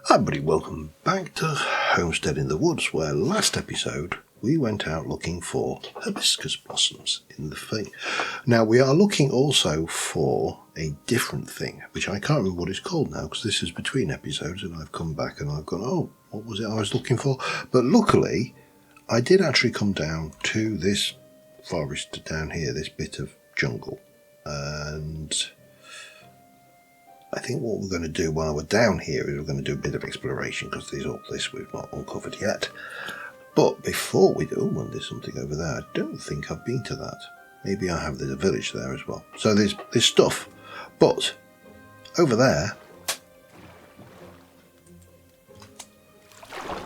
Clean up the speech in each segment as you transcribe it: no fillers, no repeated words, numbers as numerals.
Hi everybody, welcome back to Homestead in the Woods, where last episode we went out looking for hibiscus blossoms in the thing. Now we are looking also for a different thing, which I can't remember what it's called now, because this is between episodes and I've come back and I've gone, oh, what was it I was looking for? But luckily, I did actually come down to this forest down here, this bit of jungle, and I think what we're going to do while we're down here is we're going to do a bit of exploration, because there's all this we've not uncovered yet. But before we do, well, there's something over there. I don't think I've been to that. Maybe I have. There's a village there as well. So there's stuff. But over there,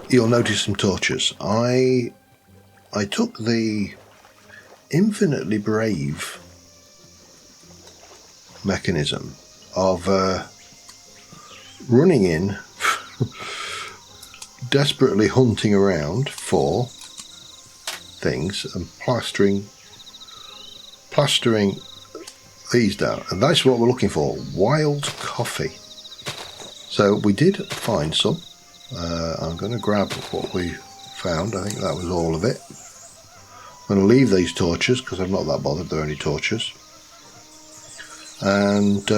you'll notice some torches. I took the infinitely brave mechanism of running in, desperately hunting around for things and plastering these down. And that's what we're looking for, wild coffee. So we did find some. I'm going to grab what we found. I think that was all of it. I'm going to leave these torches because I'm not that bothered, they're only torches. And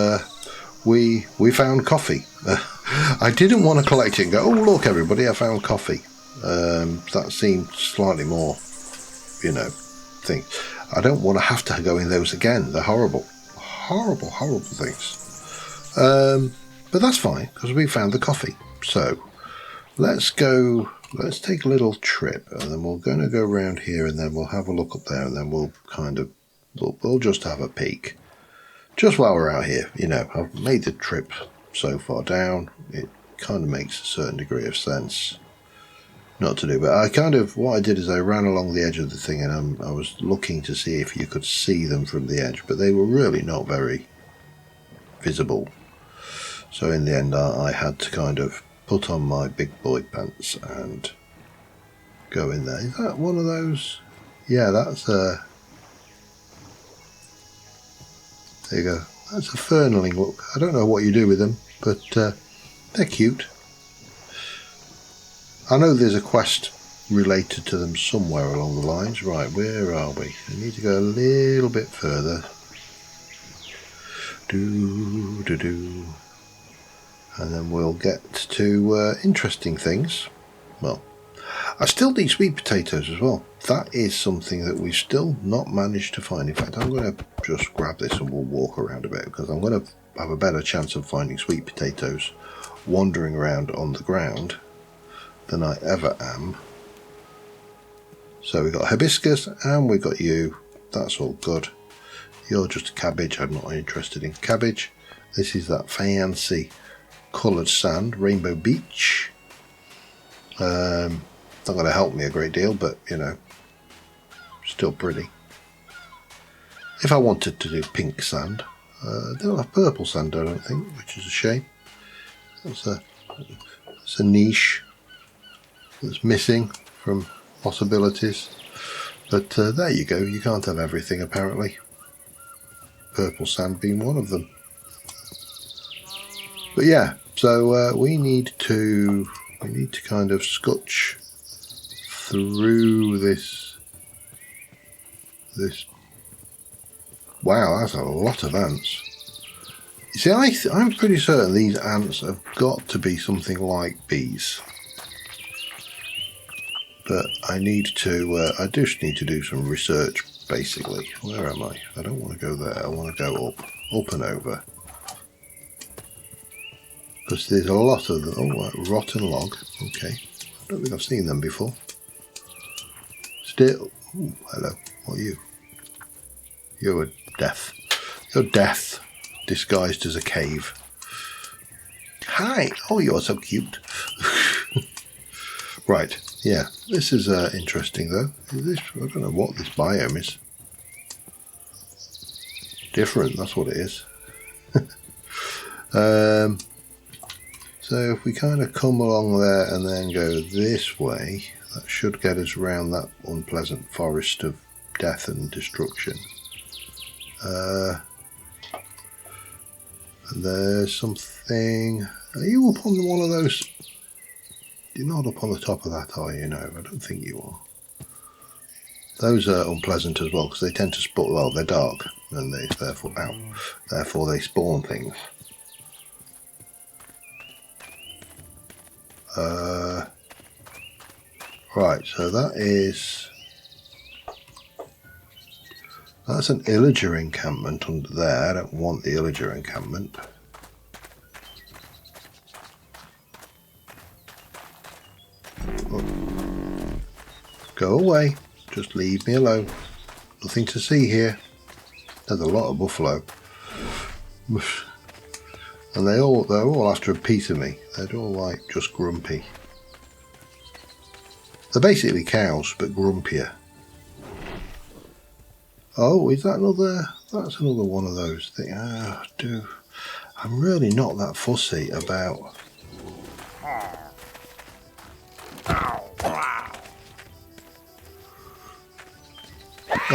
we found coffee. I didn't want to collect it and go, oh look everybody, I found coffee. That seemed slightly more, thing. I don't want to have to go in those again. They're horrible things. But that's fine, because we found the coffee. So let's take a little trip, and then we're going to go around here, and then we'll have a look up there, and then we'll just have a peek. Just while we're out here, I've made the trip so far down, it kind of makes a certain degree of sense not to do. But what I did is I ran along the edge of the thing, and I was looking to see if you could see them from the edge, but they were really not very visible. So in the end, I had to kind of put on my big boy pants and go in there. Is that one of those? Yeah, that's there you go. That's a fernling look. I don't know what you do with them, but they're cute. I know there's a quest related to them somewhere along the lines. Right, where are we? We need to go a little bit further. And then we'll get to interesting things. Well, I still need sweet potatoes as well. That is something that we've still not managed to find. In fact, I'm going to just grab this and we'll walk around a bit, because I'm going to have a better chance of finding sweet potatoes wandering around on the ground than I ever am. So we've got hibiscus and we've got you. That's all good. You're just a cabbage. I'm not interested in cabbage. This is that fancy coloured sand, Rainbow Beach. Not going to help me a great deal, but still pretty. If I wanted to do pink sand, they don't have purple sand, I don't think, which is a shame. That's a niche that's missing from possibilities. But there you go. You can't have everything apparently. Purple sand being one of them. But yeah, so we need to kind of scutch through this. Wow, that's a lot of ants. You see, I'm pretty certain these ants have got to be something like bees. But I just need to do some research, basically. Where am I? I don't want to go there. I want to go up and over. Because there's a lot of them. Oh, rotten log. Okay. I don't think I've seen them before. Still. Ooh, hello. What are you? You're a death. You're death disguised as a cave. Hi. Oh, you're so cute. Right. Yeah. This is interesting, though. I don't know what this biome is. Different. That's what it is. So if we kind of come along there and then go this way, that should get us around that unpleasant forest of death and destruction. And there's something. Are you up on one of those You're not up on the top of that, are you? No, I don't think you are. Those are unpleasant as well because they tend to spawn. Well, they're dark and they therefore they spawn things. Right, so that's an illager encampment under there. I don't want the illager encampment. Oh. Go away. Just leave me alone. Nothing to see here. There's a lot of buffalo. And they're all after a piece of me. They're all like just grumpy. They're basically cows, but grumpier. Oh, is that another? That's another one of those things. I'm really not that fussy about.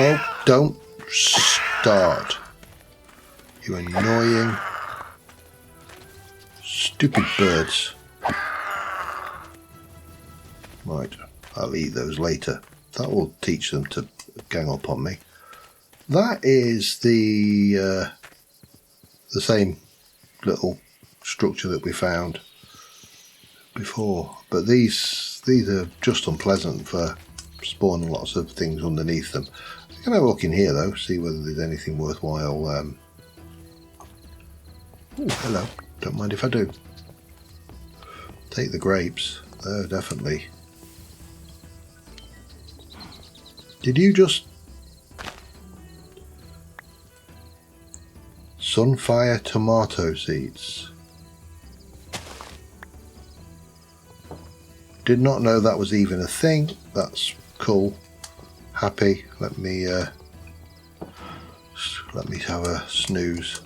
Oh, don't start. You annoying, stupid birds. Right, I'll eat those later. That will teach them to gang up on me. That is the same little structure that we found before, but these are just unpleasant for spawning lots of things underneath them. I'm going to have a look in here though, see whether there's anything worthwhile. Oh, hello. Don't mind if I do. Take the grapes. Oh, definitely. Did you just... Sunfire tomato seeds. Did not know that was even a thing. That's cool. Happy. Let me have a snooze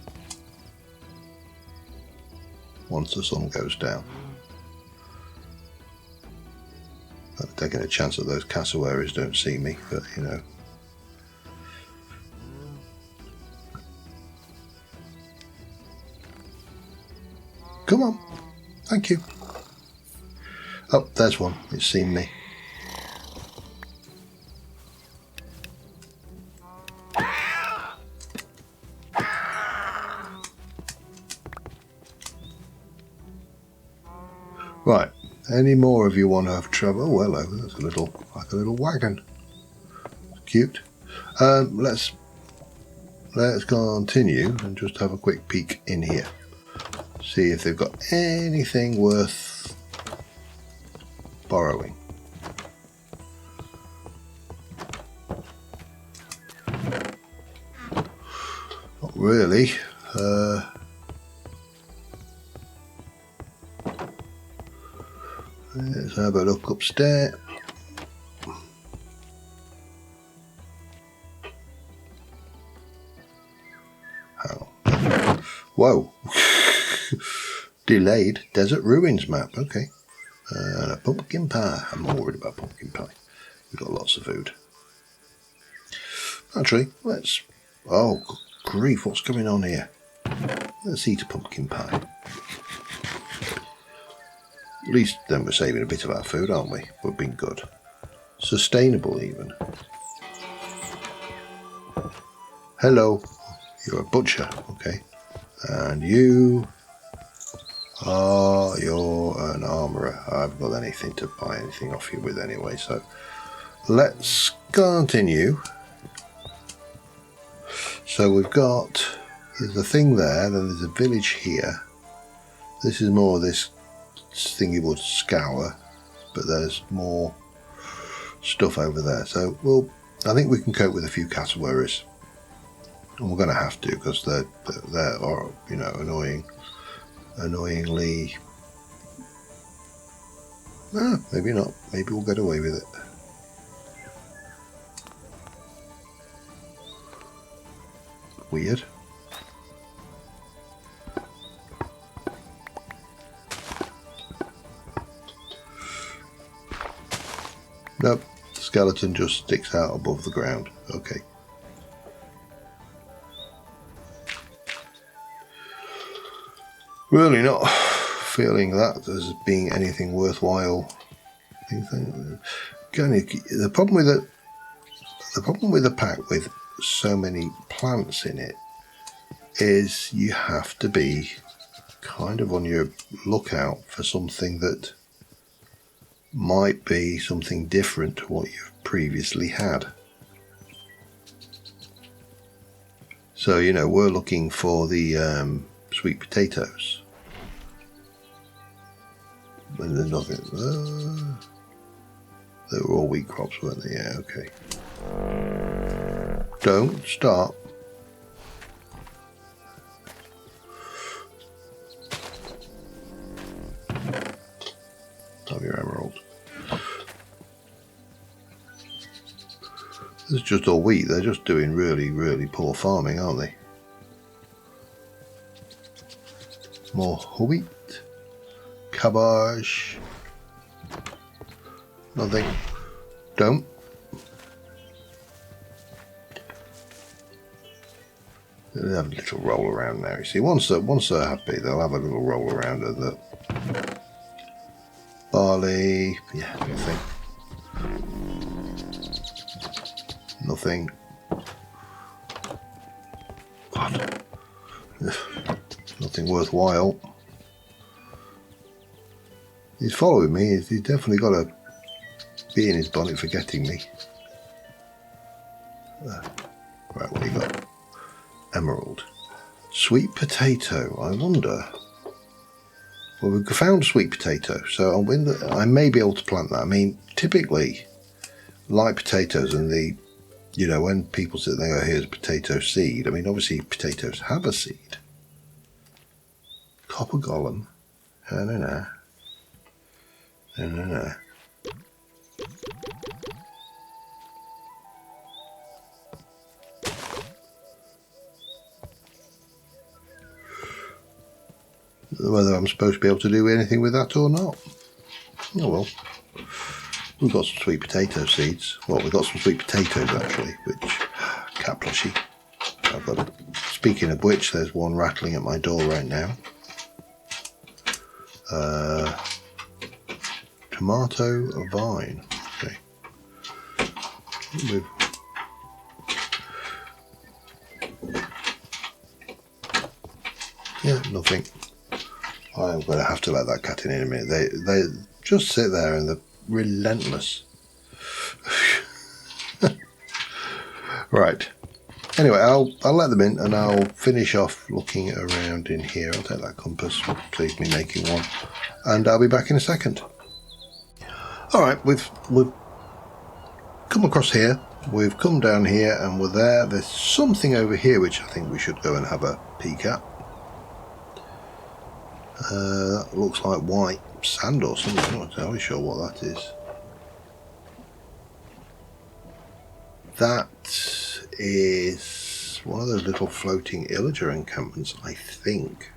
once the sun goes down. I'm taking a chance that those cassowaries don't see me, but you know. Come on. Thank you. Oh, there's one. It's seen me. Right. Any more of you want to have trouble? Oh, hello. That's like a little wagon. Cute. Let's continue and just have a quick peek in here. See if they've got anything worth borrowing. Not really. Let's have a look upstairs. Oh. Whoa. Delayed desert ruins map. Okay. And a pumpkin pie. I'm not worried about pumpkin pie. We've got lots of food. Actually, let's... Oh, good grief, what's going on here? Let's eat a pumpkin pie. At least then we're saving a bit of our food, aren't we? We've been good. Sustainable even. Hello. You're a butcher. Okay. And you're an armourer. I haven't got anything to buy anything off you with anyway, so let's continue. So we've got, there's a thing there, then there's a village here. This is more of this thing you would scour, but there's more stuff over there. So I think we can cope with a few cassowaries. And we're going to have to, because they're you know, annoyingly. Maybe not. Maybe we'll get away with it. Weird. Nope. The skeleton just sticks out above the ground. Okay. Really not feeling that as being anything worthwhile The problem with it. The problem with a pack with so many plants in it is you have to be kind of on your lookout for something that might be something different to what you've previously had. So, you know, we're looking for the sweet potatoes. And there's nothing. They were all wheat crops, weren't they? Yeah, okay. Don't start. Have your emerald. This is just all wheat. They're just doing really, really poor farming, aren't they? More wheat. Cabbage. Nothing. Don't. They'll have a little roll around now. You see, once they're happy, they'll have a little roll around of the barley. Yeah, nothing. Nothing. God. Nothing worthwhile. He's following me. He's definitely got a bee in his bonnet for getting me. Right, what do you got? Emerald. Sweet potato. I wonder. Well, we've found sweet potato, so I may be able to plant that. I mean, typically, like potatoes and you know, when people sit there and go, here's a potato seed. I mean, obviously, potatoes have a seed. Copper golem. No. Whether I'm supposed to be able to do anything with that or not. Oh well. We've got some sweet potato seeds. Well, we've got some sweet potatoes actually, which cat plushie. I've got. Speaking of which, there's one rattling at my door right now. Tomato vine. Okay. Yeah, nothing. I'm going to have to let that cat in a minute. They just sit there and they're relentless. Right. Anyway, I'll let them in and I'll finish off looking around in here. I'll take that compass, save me making one, and I'll be back in a second. All right, we've come across here. We've come down here and we're there. There's something over here which I think we should go and have a peek at. That looks like white sand or something. I'm not entirely sure what that is. That is one of those little floating illager encampments, I think.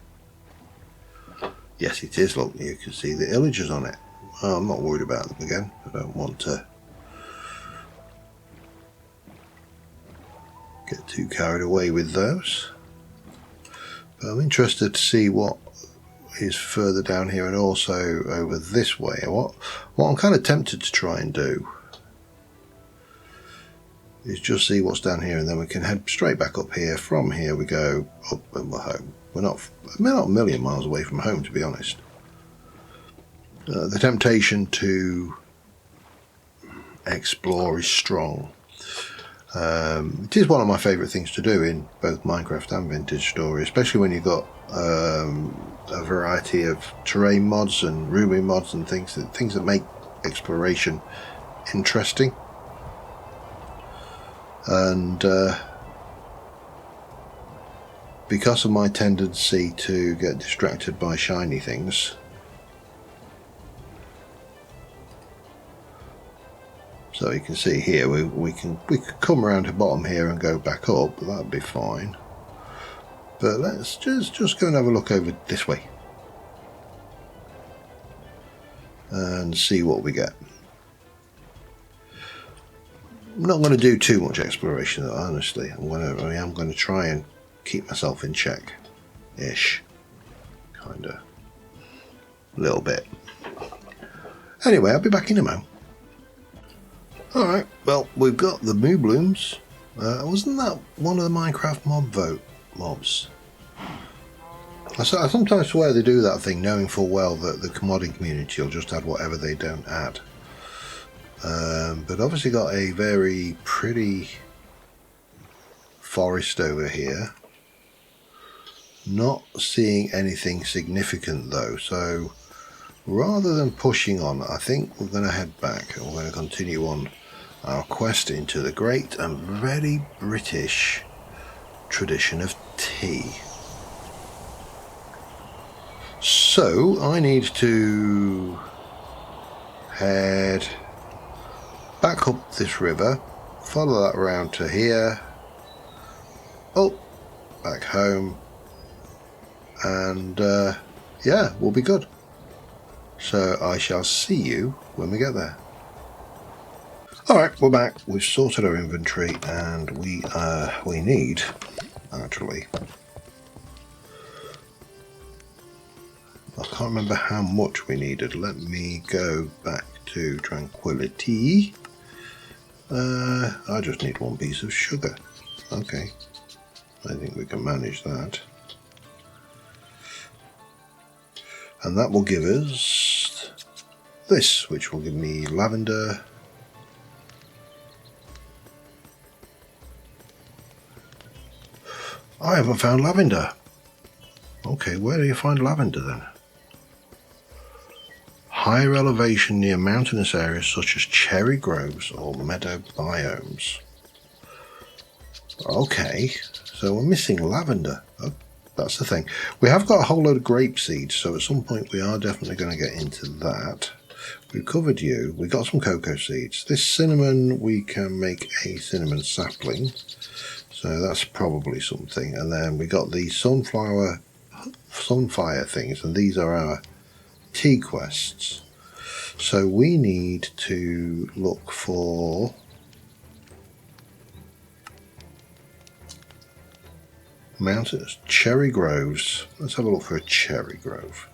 Yes, it is. Look, you can see the illagers on it. Oh, I'm not worried about them again. I don't want to get too carried away with those. But I'm interested to see what is further down here and also over this way. What I'm kind of tempted to try and do is just see what's down here, and then we can head straight back up here. From here we go up and we're home. We're not a million miles away from home, to be honest. The temptation to explore is strong. It is one of my favourite things to do in both Minecraft and Vintage Story, especially when you've got a variety of terrain mods and rooming mods and things that make exploration interesting. And because of my tendency to get distracted by shiny things, so you can see here we could come around the bottom here and go back up, but that'd be fine. But let's just go and have a look over this way and see what we get. I'm not going to do too much exploration, though, honestly. I am going to try and keep myself in check, ish, kind of, a little bit. Anyway, I'll be back in a moment. Alright, well, we've got the moo blooms. Wasn't that one of the Minecraft mobs? I sometimes swear they do that thing, knowing full well that the commoding community will just add whatever they don't add. But obviously got a very pretty forest over here. Not seeing anything significant though, so rather than pushing on, I think we're going to head back and we're going to continue on our quest into the great and very British tradition of tea. So I need to head back up this river, follow that around to here, up, back home, and yeah, we'll be good. So I shall see you when we get there. Alright, we're back. We've sorted our inventory and we need, actually, I can't remember how much we needed. Let me go back to tranquility. I just need one piece of sugar. Okay, I think we can manage that. And that will give us this, which will give me lavender. I haven't found lavender. Okay, where do you find lavender then? Higher elevation near mountainous areas such as cherry groves or meadow biomes. Okay, so we're missing lavender. Oh, that's the thing. We have got a whole load of grape seeds, so at some point we are definitely going to get into that. We've covered you. We got some cocoa seeds. This cinnamon, we can make a cinnamon sapling. So that's probably something. And then we got the sunfire things, and these are our tea quests. So we need to look for mountains, cherry groves. Let's have a look for a cherry grove.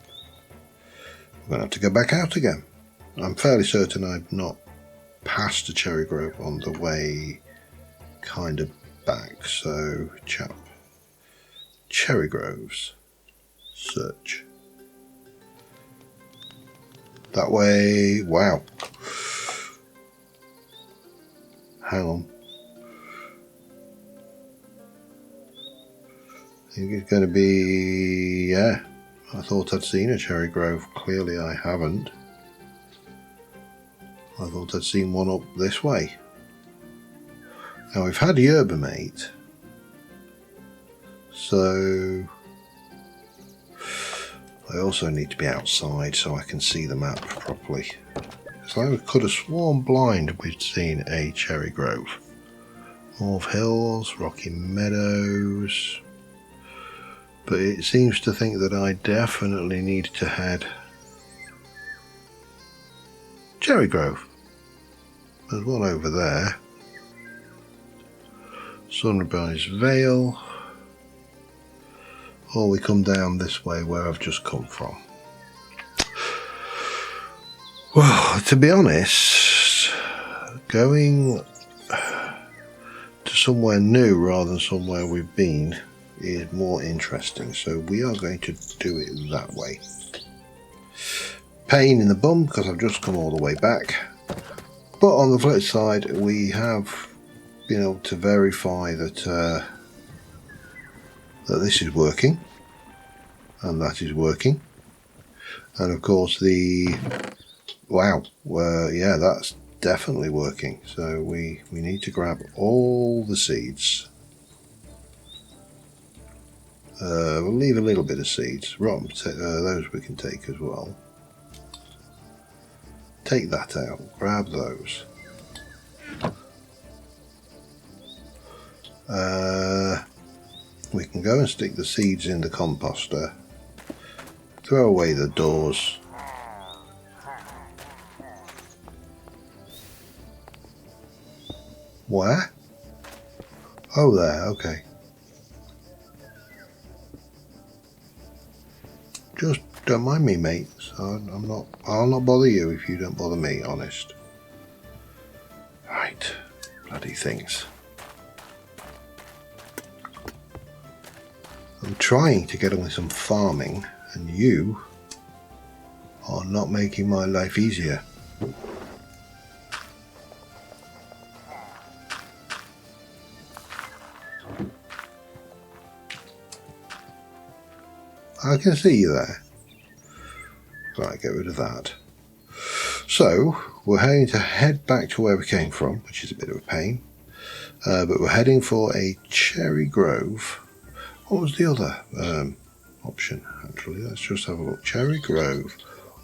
We're going to have to go back out again. I'm fairly certain I've not passed a cherry grove on the way kind of back. So cherry groves, search. That way, wow. Hang on. I think it's going to be, yeah. I thought I'd seen a cherry grove. Clearly I haven't. I thought I'd seen one up this way. Now we've had yerba mate. So I also need to be outside so I can see the map properly. So I could have sworn blind we'd seen a cherry grove. Mauve Hills, Rocky Meadows. But it seems to think that I definitely need to head Cherry Grove. There's one over there. Sunrise Vale. Or we come down this way where I've just come from. Well, to be honest, going to somewhere new rather than somewhere we've been is more interesting, so we are going to do it that way. Pain in the bum because I've just come all the way back, but on the flip side we have been able to verify that that this is working and that is working, and of course the wow, yeah, that's definitely working. So we need to grab all the seeds. We'll leave a little bit of seeds. Rotten those we can take as well. Take that out. Grab those. We can go and stick the seeds in the composter. Throw away the doors. Where? Oh, there. Okay. Just don't mind me, mate. I'm not. I'll not bother you if you don't bother me. Honest. Right, bloody things. I'm trying to get on with some farming, and you are not making my life easier. I can see you there. Right, get rid of that. So, we're going to head back to where we came from, which is a bit of a pain. But we're heading for a cherry grove. What was the other option, actually? Let's just have a look. Cherry grove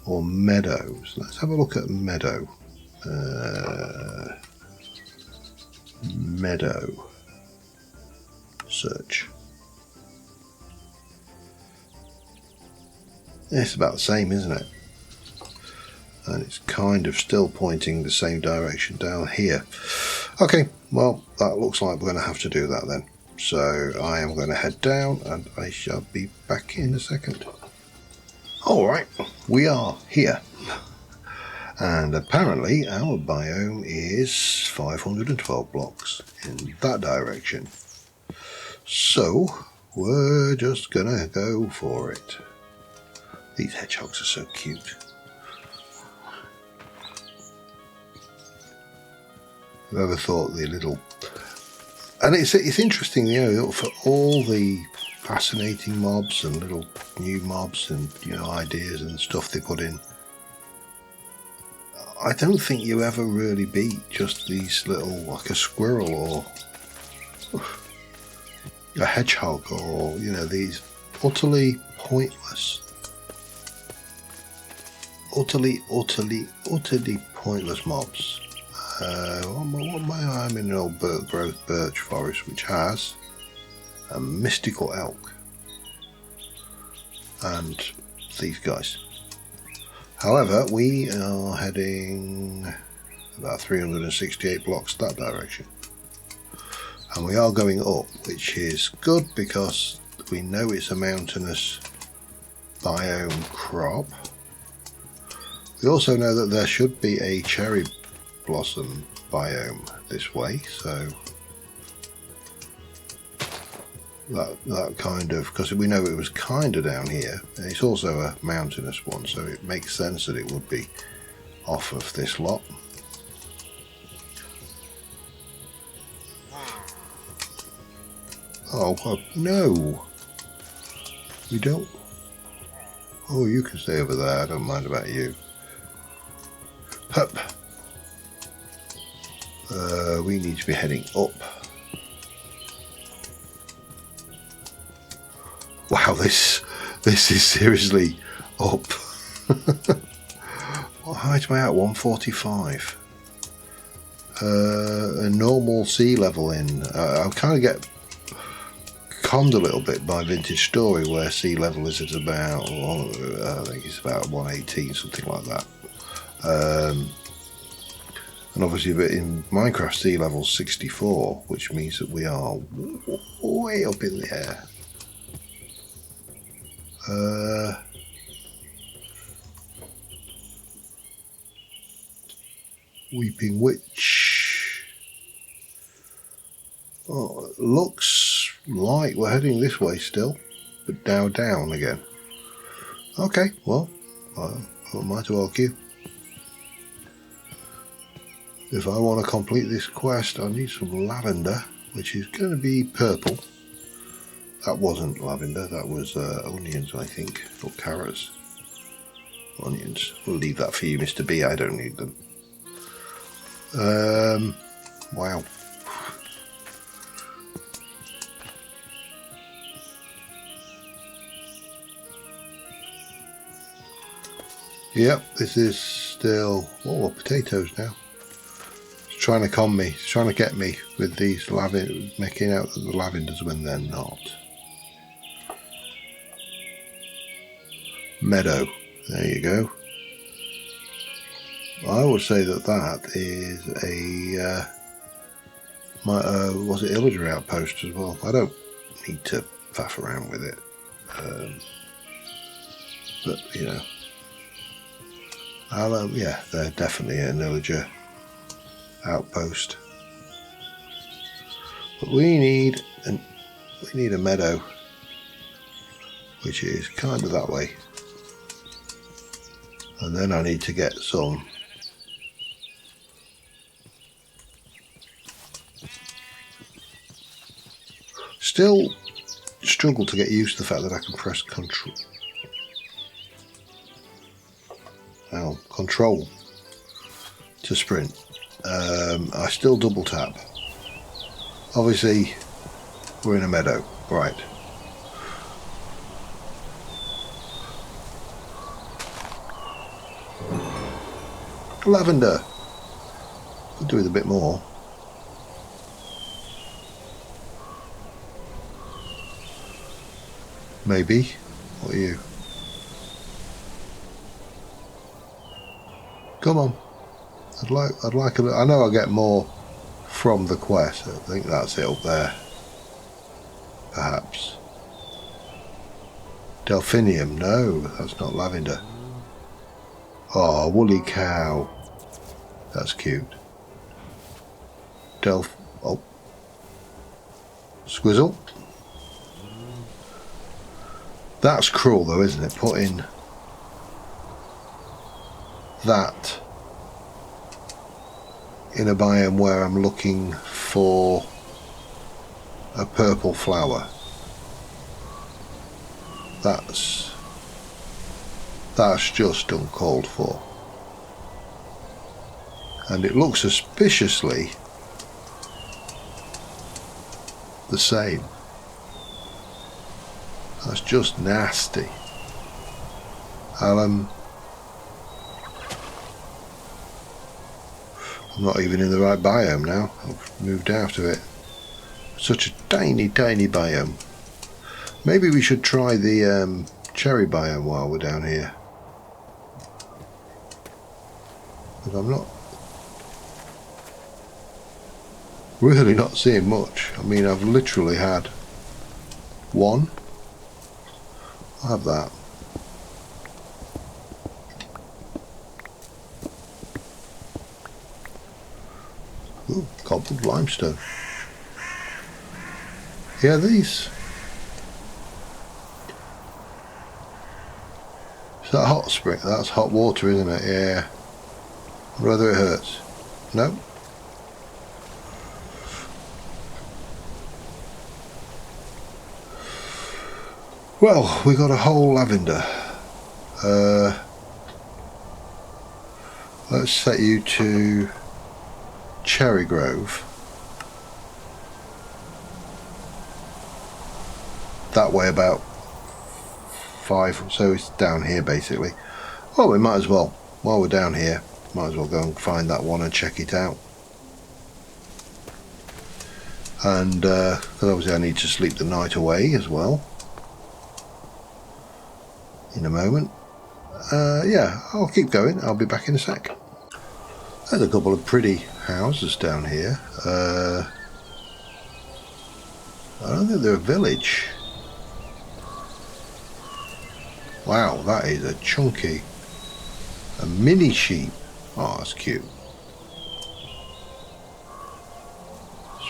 or meadows. Let's have a look at meadow. Meadow. Search. It's about the same, isn't it? And it's kind of still pointing the same direction down here. Okay, well, that looks like we're going to have to do that then. So I am going to head down and I shall be back in a second. Alright, we are here. And apparently our biome is 512 blocks in that direction. So we're just going to go for it. These hedgehogs are so cute. Whoever thought the little... And it's interesting, you know, for all the fascinating mobs and little new mobs and, you know, ideas and stuff they put in, I don't think you ever really beat just these little, like a squirrel or a hedgehog or, you know, these utterly pointless, utterly pointless mobs. I'm in an old growth birch forest which has a mystical elk and these guys. However, we are heading about 368 blocks that direction, and we are going up, which is good because we know it's a mountainous biome crop. We also know that there should be a cherry blossom biome this way, so that kind of, because we know it was kind of down here, and it's also a mountainous one, so it makes sense that it would be off of this lot. Oh no, we don't. Oh, you can stay over there, I don't mind about you. Hup. We need to be heading up. Wow, this is seriously up. What height am I at? 145. A normal sea level in. I kind of get conned a little bit by Vintage Story, where sea level is at about, I think it's about 118, something like that. And obviously, but in Minecraft, sea level 64, which means that we are way up in the air. Weeping Witch. Oh, it looks like we're heading this way still, but now down again. Okay, well, I might argue. If I want to complete this quest, I need some lavender, which is going to be purple. That wasn't lavender, that was onions, I think, or carrots. Onions. We'll leave that for you, Mr. B. I don't need them. Wow. Yep, this is still... Oh, potatoes now. It's trying to con me. It's trying to get me with these making out that the lavenders when they're not. Meadow. There you go. I would say that that is a was it illager outpost as well. I don't need to faff around with it. but you know, yeah, they're definitely a villager outpost. But we need a meadow, which is kind of that way, and then I need to get some. Still struggle to get used to the fact that I can press control to sprint. I still double tap. Obviously, we're in a meadow, right? Lavender. Could do with a bit more. Maybe. What are you? Come on. I'd like a bit. I know I'll get more from the quest. I think that's it up there. Perhaps. Delphinium. No, that's not lavender. Oh, woolly cow. That's cute. Oh. Squizzle. That's cruel though, isn't it? Putting that in a biome where I'm looking for a purple flower. That's just uncalled for. And it looks suspiciously the same. That's just nasty. I'm not even in the right biome now. I've moved out of it. Such a tiny biome. Maybe we should try the cherry biome while we're down here. But I'm not really not seeing much. I mean, I've literally had one. I'll have that. Ooh, cobbled limestone. Yeah, these. Is that hot spring? That's hot water, isn't it? Yeah. Whether it hurts. No. Well, we got a whole lavender. Let's set you to Cherry Grove. That way about 5, so it's down here basically. Well, we might as well, while we're down here, might as well go and find that one and check it out. And obviously I need to sleep the night away as well. In a moment. Yeah, I'll keep going. I'll be back in a sec. There's a couple of pretty houses down here. I don't think they're a village. Wow, that is a chunky. A mini sheep. Oh, that's cute.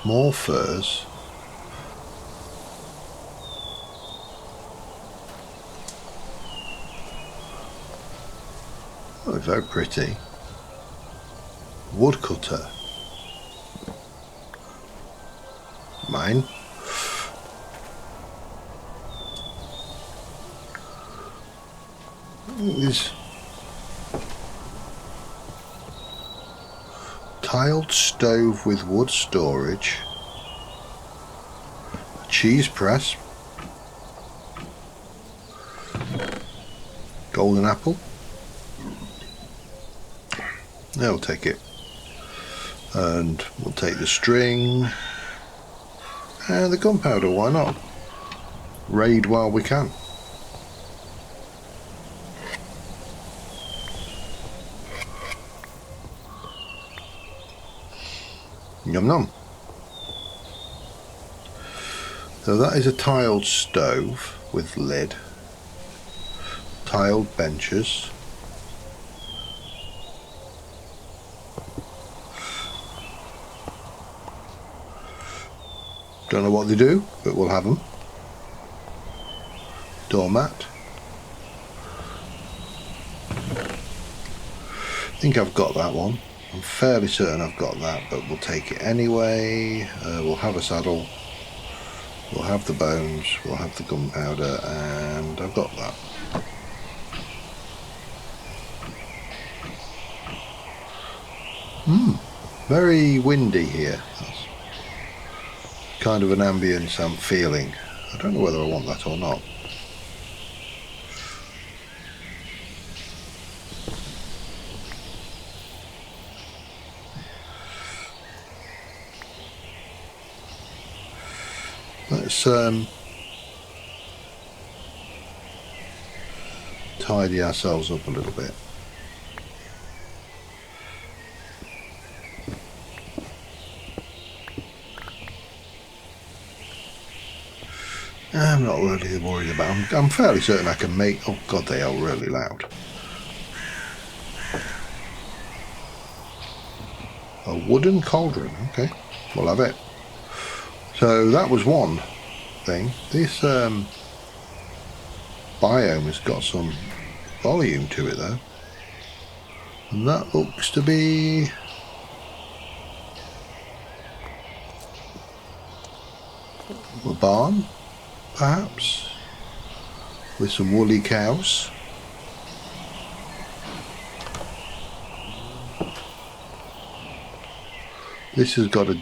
Small furs. Oh, very pretty. Woodcutter. Mine. This tiled stove with wood storage. A cheese press. Golden apple. Yeah, we'll take it. And we'll take the string and the gunpowder, why not? Raid while we can. Yum yum. So that is a tiled stove with lid. tiled benches. Don't know what they do, but we'll have them. Doormat. I think I've got that one. I'm fairly certain I've got that, but we'll take it anyway. We'll have a saddle. We'll have the bones. We'll have the gunpowder, and I've got that. Very windy here. That's kind of an ambience I'm feeling. I don't know whether I want that or not. Let's tidy ourselves up a little bit. I'm not really worried about them. I'm fairly certain I can make... Oh god, they are really loud. A wooden cauldron. Okay, we'll have it. So that was one thing. This biome has got some volume to it though. And that looks to be... a barn, perhaps, with some woolly cows. This has got a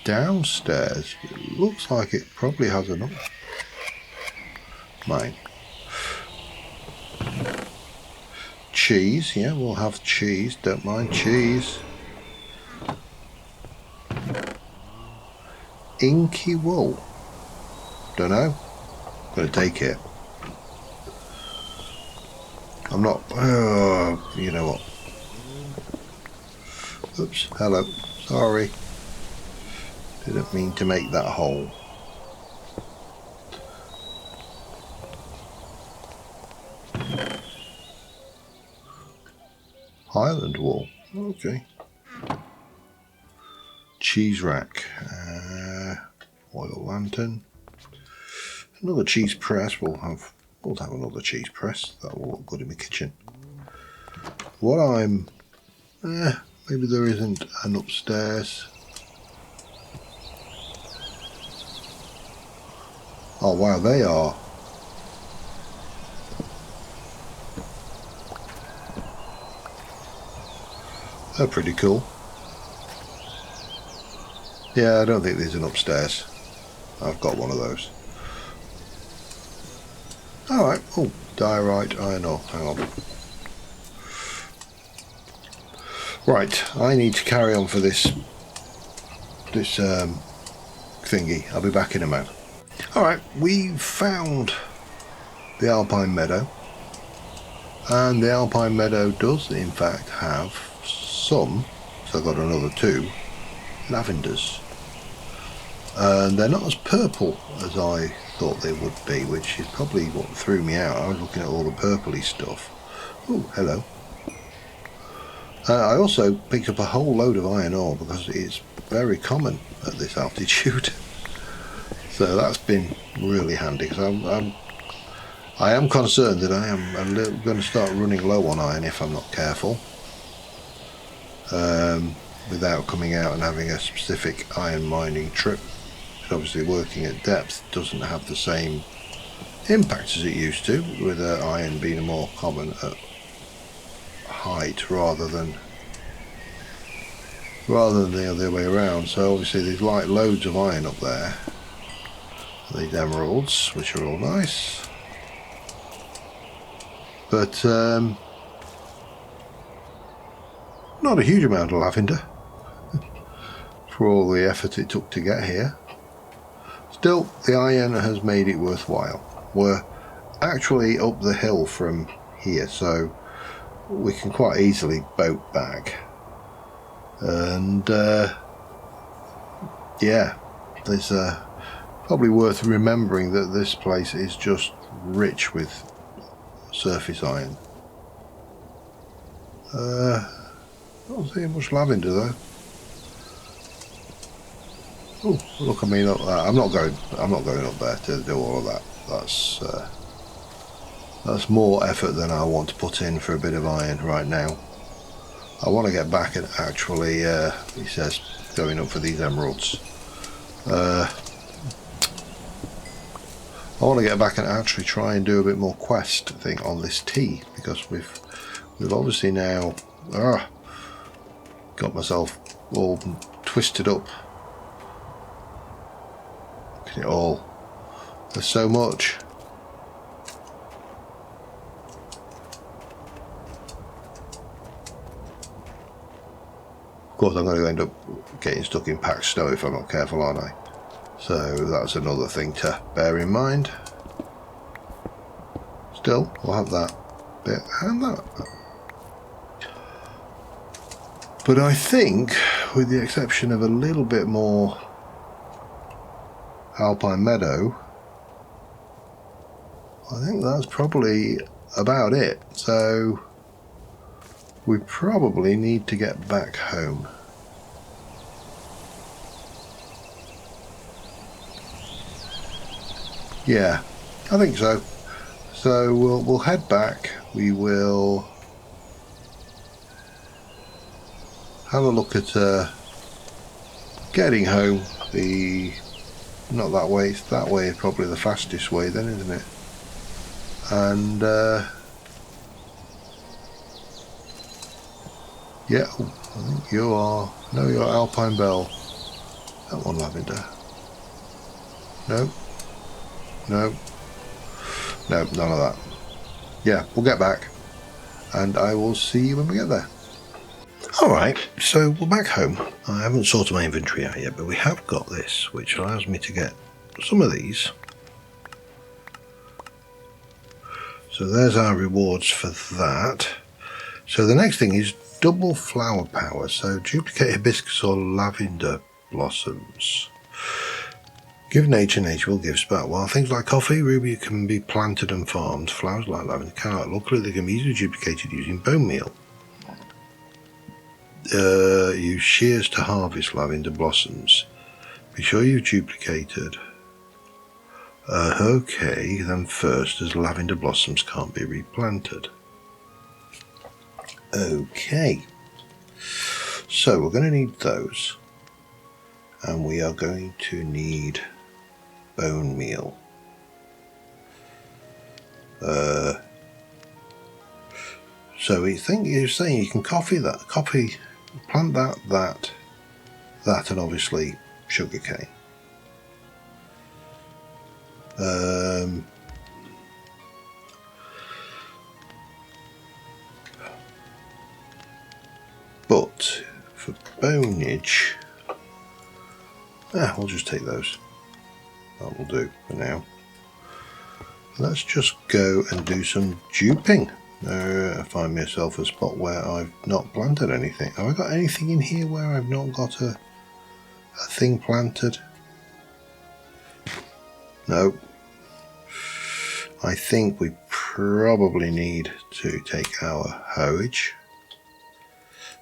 downstairs. It looks like it probably has enough. Mine. Cheese, yeah, we'll have cheese. Don't mind cheese. Inky wool. Don't know. I'm gonna take it. I'm not. You know what? Oops. Hello. Sorry. Didn't mean to make that hole. Highland wool. Okay. Cheese rack. Oil lantern. Another cheese press. We'll have another cheese press. That will look good in the kitchen. What I'm... maybe there isn't an upstairs. Oh wow, they are. They're pretty cool. Yeah, I don't think there's an upstairs. I've got one of those. Alright, oh, diorite iron ore, hang on. Right, I need to carry on for this thingy. I'll be back in a moment. Alright, we've found the Alpine Meadow, and the Alpine Meadow does in fact have some, so I've got another 2 lavenders, and they're not as purple as I thought they would be, which is probably what threw me out. I was looking at all the purpley stuff. Oh, hello. I also picked up a whole load of iron ore because it's very common at this altitude. So that's been really handy, because I am concerned that I am going to start running low on iron if I'm not careful, without coming out and having a specific iron mining trip. Obviously working at depth doesn't have the same impact as it used to, with iron being more common at height rather than the other way around. So obviously there's like loads of iron up there. These emeralds, which are all nice, but not a huge amount of lavender for all the effort it took to get here. Still, the iron has made it worthwhile. We're actually up the hill from here, so we can quite easily boat back. And yeah, there's probably worth remembering that this place is just rich with surface iron. Not seeing much lavender though. Oh, look at me up there. I'm not going up there to do all of that. That's more effort than I want to put in for a bit of iron right now. I want to get back and actually, he says, going up for these emeralds. I want to get back and actually try and do a bit more quest thing on this tea, because we've obviously now got myself all twisted up. Look at it all. There's so much. Of course, I'm going to end up getting stuck in packed snow if I'm not careful, aren't I? So that's another thing to bear in mind. Still, we'll have that bit and that. But I think, with the exception of a little bit more alpine meadow, I think that's probably about it. So we probably need to get back home. Yeah, I think so. So we'll head back. We will have a look at getting home. Not that way. It's that way is probably the fastest way then, isn't it? And yeah, I think you are. No, you're Alpine Bell. That one lavender. No. No, none of that. Yeah, we'll get back and I will see you when we get there. Alright, so we're back home. I haven't sorted my inventory out yet, but we have got this, which allows me to get some of these. So there's our rewards for that. So the next thing is double flower power. So duplicate hibiscus or lavender blossoms. Give nature, nature will give back. While things like coffee, ruby can be planted and farmed, flowers like lavender cannot. Luckily, they can be easily duplicated using bone meal. Use shears to harvest lavender blossoms. Be sure you've duplicated. Okay, then first, as lavender blossoms can't be replanted. Okay. So we're going to need those. And we are going to need bone meal. So we think you're saying you can plant that, and obviously sugarcane. But for bonage, we'll just take those. That will do for now. Let's just go and do some duping. I find myself a spot where I've not planted anything. Have I got anything in here where I've not got a thing planted? No. I think we probably need to take our howage.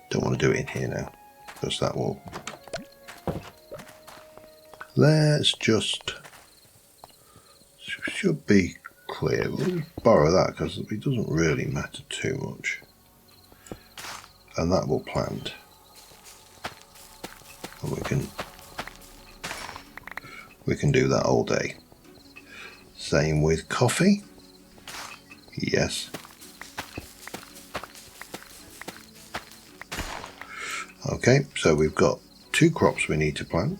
Don't want to do it in here now, because that will... Let's just... Should be clear. We'll borrow that because it doesn't really matter too much. And that will plant. And we can do that all day. Same with coffee. Yes. Okay, so we've got 2 crops we need to plant.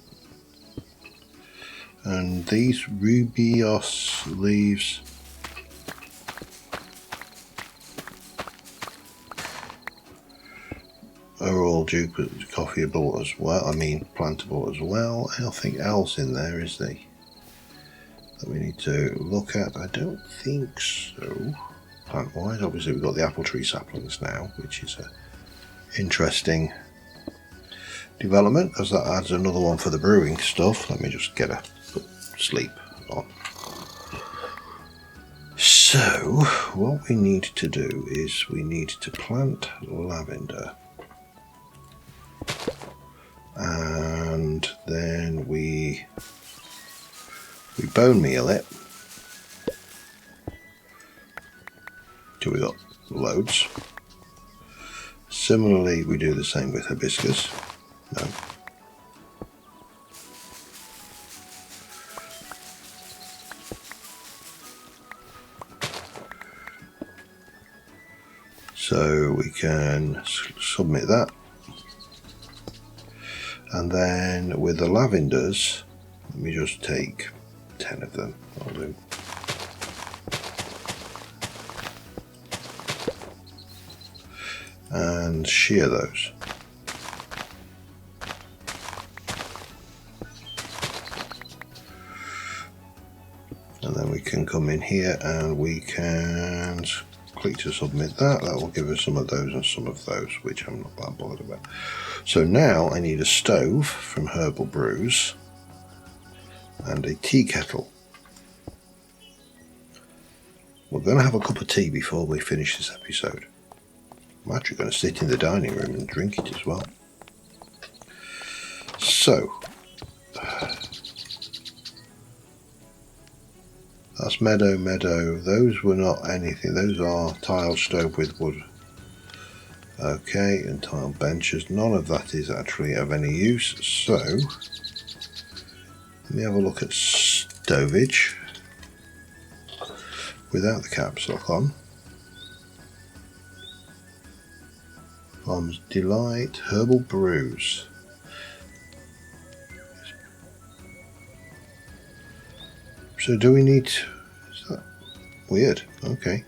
And these rubios leaves are all coffeeable as well. I mean plantable as well. Anything else in there, is there, that we need to look at? I don't think so. Plant wise, obviously we've got the apple tree saplings now, which is a interesting development, because that adds another one for the brewing stuff. Let me just get a sleep on. So what we need to do is we need to plant lavender, and then we bone meal it till we got loads. Similarly, we do the same with hibiscus. No. So we can submit that. And then with the lavenders, let me just take 10 of them. I'll do. And shear those. And then we can come in here and we can click to submit that. That will give us some of those and some of those, which I'm not that bothered about. So now I need a stove from Herbal Brews and a tea kettle. We're going to have a cup of tea before we finish this episode. I'm actually going to sit in the dining room and drink it as well. So, that's meadow. Those were not anything. Those are tiled stove with wood. Okay, and tiled benches. None of that is actually of any use. So, let me have a look at stovage without the caps lock on. Farm's Delight, Herbal Brews. So do we need... Is that weird? Okay.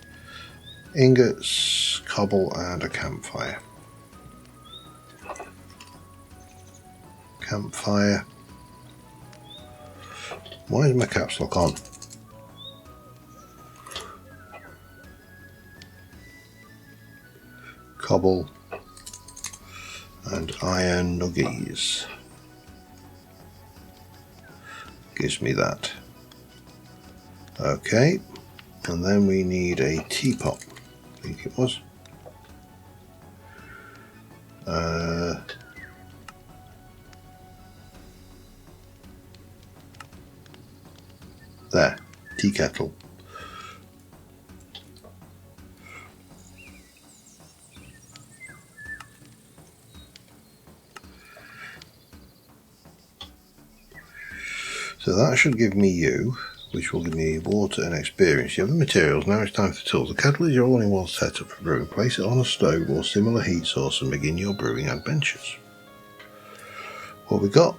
Ingots, cobble and a campfire. Campfire. Why is my caps lock on? Cobble and iron nuggies. Gives me that. Okay, and then we need a teapot. I think it was. There, tea kettle. So that should give me you, which will give me water and experience. You have the materials, now it's time for tools. The kettle is your all-in-one setup for brewing. Place it on a stove or similar heat source and begin your brewing adventures. What we got?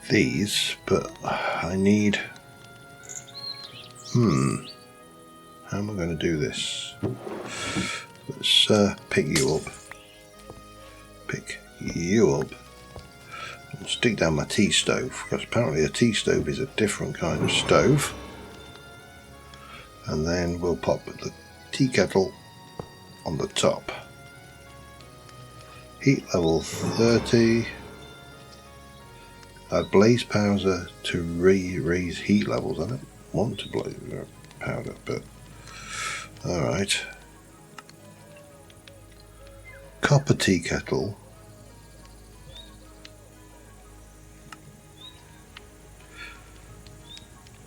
These, but I need... How am I going to do this? Let's pick you up. Pick you up. I'll stick down my tea stove, because apparently a tea stove is a different kind of stove. And then we'll pop the tea kettle on the top. Heat level 30. Add blaze powder to raise heat levels. I don't want to blaze powder, but alright. Copper tea kettle.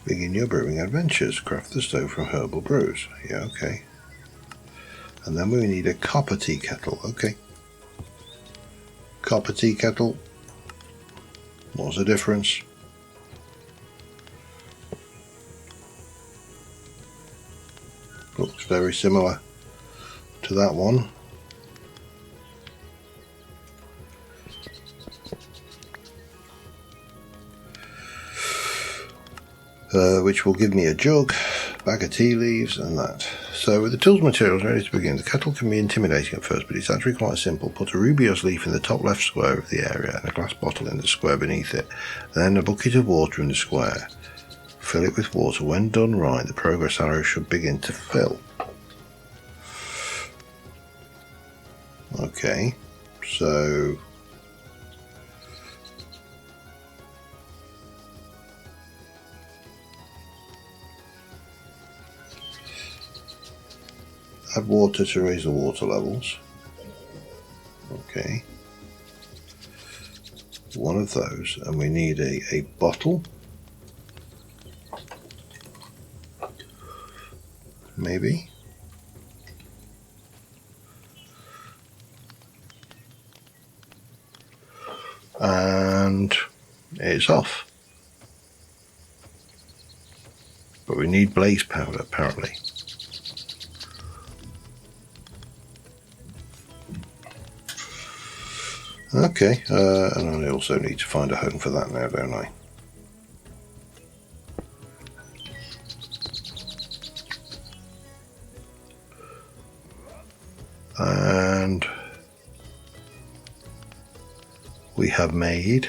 Begin your brewing adventures. Craft the stove from Herbal Brews. Yeah, okay. And then we need a copper tea kettle. Okay. Copper tea kettle. What's the difference? Looks very similar to that one. Which will give me a jug, bag of tea leaves and that. So with the tools and materials ready to begin, the kettle can be intimidating at first, but it's actually quite simple. Put a rubiose leaf in the top left square of the area and a glass bottle in the square beneath it. Then a bucket of water in the square. Fill it with water. When done right, the progress arrow should begin to fill. Okay, so Add water to raise the water levels. Okay. One of those, and we need a bottle. Maybe. And it's off. But we need blaze powder, apparently. Okay, and I also need to find a home for that now, don't I? And we have made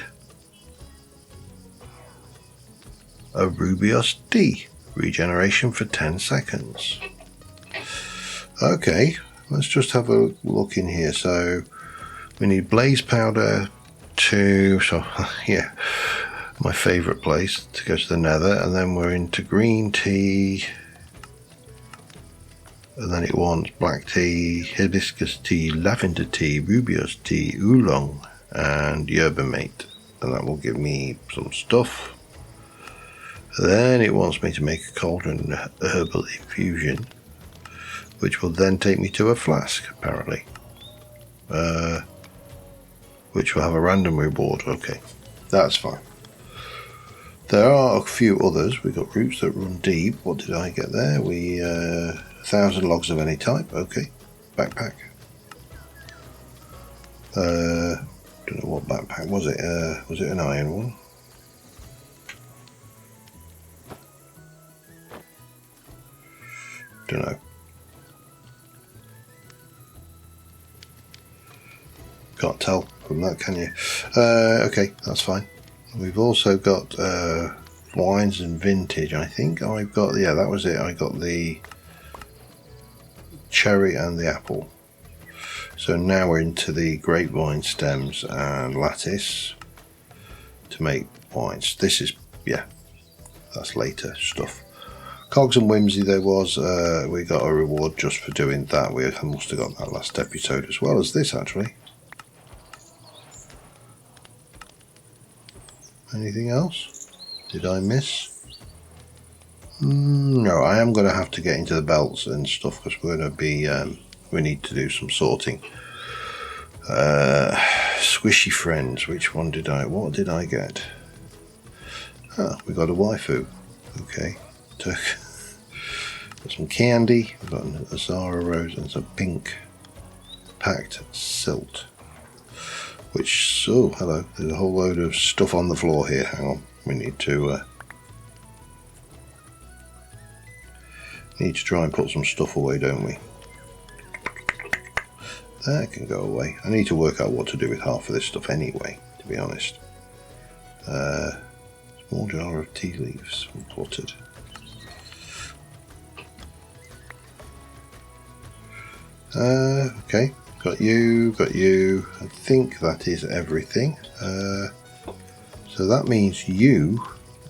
a Rubios D, regeneration for 10 seconds. Okay, let's just have a look in here. So we need blaze powder to, yeah, my favourite place to go to the nether, and then we're into green tea, and then it wants black tea, hibiscus tea, lavender tea, Rubios tea, oolong, and yerba mate, and that will give me some stuff. Then it wants me to make a cauldron herbal infusion, which will then take me to a flask, apparently, which will have a random reward. Okay, that's fine. There are a few others. We've got roots that run deep. What did I get there? 1,000 logs of any type. Okay, backpack. Don't know what backpack was it. Was it an iron one? Don't know. Can't tell from that, can you? Okay, that's fine. We've also got wines and vintage. I think I've got, yeah, that was it. I got the cherry and the apple. So now we're into the grapevine stems and lattice to make wines. This is, yeah, that's later stuff. Cogs and Whimsy there was, we got a reward just for doing that. We must have got that last episode as well as this actually. Anything else? Did I miss? No, I am going to have to get into the belts and stuff because we're going to be, we need to do some sorting. Squishy friends, which one did what did I get? Ah, we got a waifu. Okay. Took some candy, we've got a Zara rose and some pink packed silt. Which, oh, hello, there's a whole load of stuff on the floor here. Hang on, we need to try and put some stuff away, don't we? That can go away. I need to work out what to do with half of this stuff anyway, to be honest. Small jar of tea leaves, cluttered. Okay, got you. I think that is everything. So that means you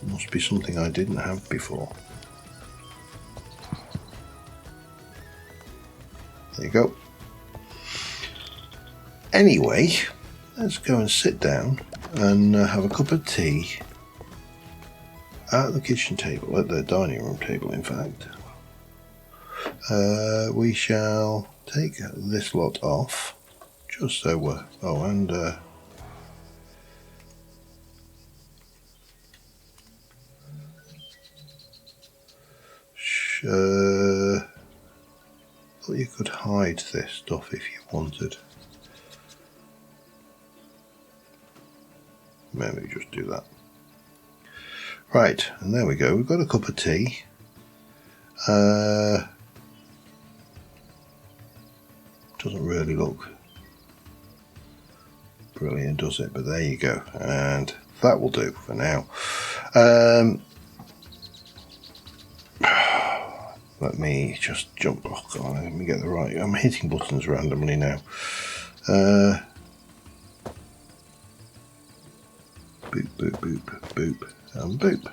must be something I didn't have before. There you go. Anyway, let's go and sit down and have a cup of tea at the kitchen table, at the dining room table in fact. We shall take this lot off, just so we're, oh, and thought you could hide this stuff if you wanted. Maybe just do that. Right, and there we go. We've got a cup of tea. Doesn't really look brilliant, does it? But there you go, and that will do for now. Let me just jump. Oh God, let me get the right. I'm hitting buttons randomly now. Boop, boop, boop, boop, and boop.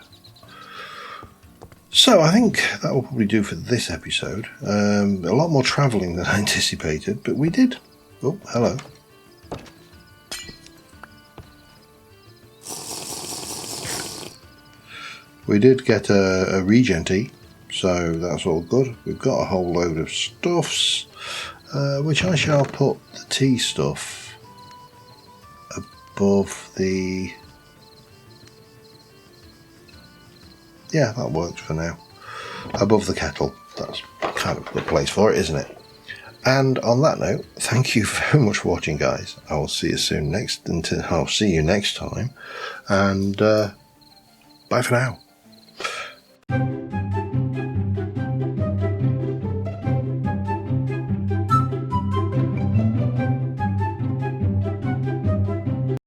So I think that will probably do for this episode. A lot more travelling than I anticipated, but we did. Oh, hello. We did get a regen tea, so that's all good. We've got a whole load of stuffs, which I shall put the tea stuff above the... Yeah, that works for now. Above the kettle. That's kind of a good place for it, isn't it? And on that note, thank you very much for watching, guys. I will see you soon I'll see you next time. And bye for now.